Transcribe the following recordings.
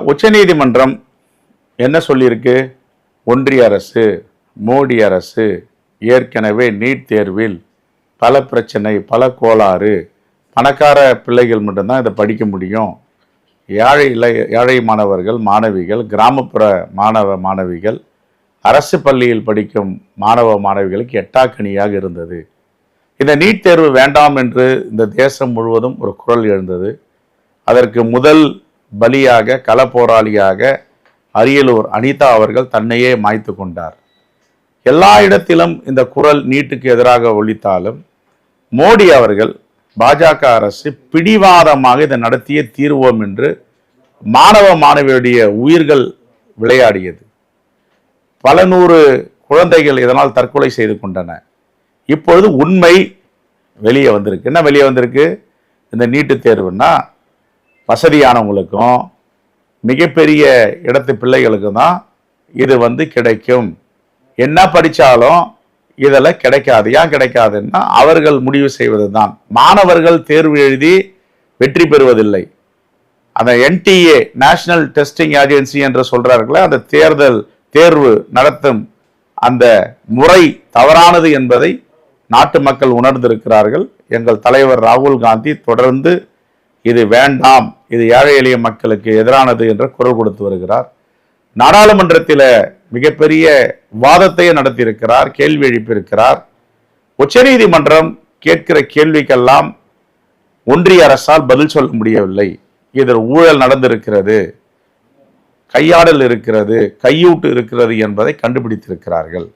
உச்சநீதிமன்றம் என்ன சொல்லியிருக்கு? ஒன்றிய அரசு, மோடி அரசு ஏற்கனவே நீட் தேர்வில் பல பிரச்சனை, பல கோளாறு, பணக்கார பிள்ளைகள் மட்டும்தான் இதை படிக்க முடியும். ஏழை மாணவர்கள், மாணவிகள், கிராமப்புற மாணவிகள், அரசு பள்ளியில் படிக்கும் மாணவிகளுக்கு எட்டாக்கனியாக இருந்தது. இந்த நீட் தேர்வு வேண்டாம் என்று இந்த தேசம் முழுவதும் ஒரு குரல் எழுந்தது. அதற்கு முதல் பலியாக, கள போராளியாக அரியலூர் அனிதா அவர்கள் தன்னையே மாய்த்து கொண்டார். எல்லா இடத்திலும் இந்த குரல் நீட்டுக்கு எதிராக ஒலித்தாலும் மோடி அவர்கள், பாஜக அரசு பிடிவாதமாக இதை நடத்தியே தீர்வோம் என்று மாணவியுடைய உயிர்கள் விளையாடியது. பல நூறு குழந்தைகள் இதனால் தற்கொலை செய்து கொண்டன. இப்பொழுது உண்மை வெளியே வந்திருக்கு. என்ன வெளியே வந்திருக்கு? இந்த நீட்டு தேர்வுன்னா வசதியானவங்களுக்கும் மிகப்பெரிய இடத்து பிள்ளைகளுக்கும் தான் இது கிடைக்கும். என்ன படித்தாலும் இதில் கிடைக்காது. ஏன் கிடைக்காதுன்னா அவர்கள் முடிவு செய்வது தான். மாணவர்கள் தேர்வு எழுதி வெற்றி பெறுவதில்லை. அந்த NTA நேஷனல் டெஸ்டிங் ஏஜென்சி என்று சொல்றார்களே, அந்த தேர்வு நடத்தும் அந்த முறை தவறானது என்பதை நாட்டு மக்கள் உணர்ந்திருக்கிறார்கள். எங்கள் தலைவர் ராகுல் காந்தி தொடர்ந்து இது வேண்டாம், இது ஏழை எளிய மக்களுக்கு எதிரானது என்ற குரல் கொடுத்து வருகிறார். நாடாளுமன்றத்தில் மிகப்பெரிய வாதத்தையே நடத்தியிருக்கிறார், கேள்வி எழுப்பியிருக்கிறார். உச்சநீதிமன்றம் கேட்கிற கேள்விக்கெல்லாம் ஒன்றிய அரசால் பதில் சொல்ல முடியவில்லை. இதில் ஊழல் நடந்திருக்கிறது, கையாடல் இருக்கிறது, கையூட்டு இருக்கிறது என்பதை கண்டுபிடித்திருக்கிறார்கள்.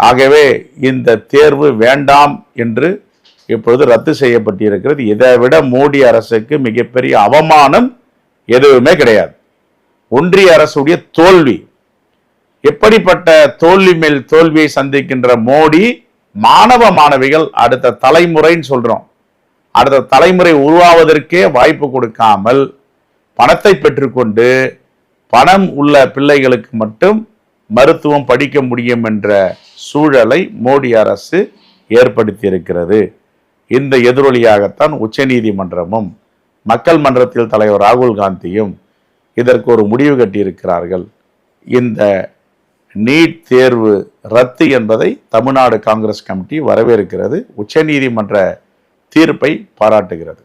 ஆகவே இந்த தேர்வு வேண்டாம் என்று இப்பொழுது ரத்து செய்யப்பட்டிருக்கிறது. இதை விட மோடி அரசுக்கு மிகப்பெரிய அவமானம் எதுவுமே கிடையாது. ஒன்றிய அரசுடைய தோல்வி, எப்படிப்பட்ட தோல்வி மேல் தோல்வியை சந்திக்கின்ற மோடி, மாணவிகள் அடுத்த தலைமுறைன்னு சொல்றோம், அடுத்த தலைமுறை உருவாவதற்கே வாய்ப்பு கொடுக்காமல் பணத்தை பெற்றுக்கொண்டு பணம் உள்ள பிள்ளைகளுக்கு மட்டும் மருத்துவம் படிக்க முடியும் என்ற சூழலை மோடி அரசு ஏற்படுத்தி இருக்கிறது. இந்த எதிரொலியாகத்தான் உச்சநீதிமன்றமும் மக்கள் மன்றத்தில் தலைவர் ராகுல் காந்தியும் இதற்கு ஒரு முடிவு கட்டியிருக்கிறார்கள். இந்த நீட் தேர்வு ரத்து என்பதை தமிழ்நாடு காங்கிரஸ் கமிட்டி வரவேற்கிறது. உச்சநீதிமன்ற தீர்ப்பை பாராட்டுகிறது.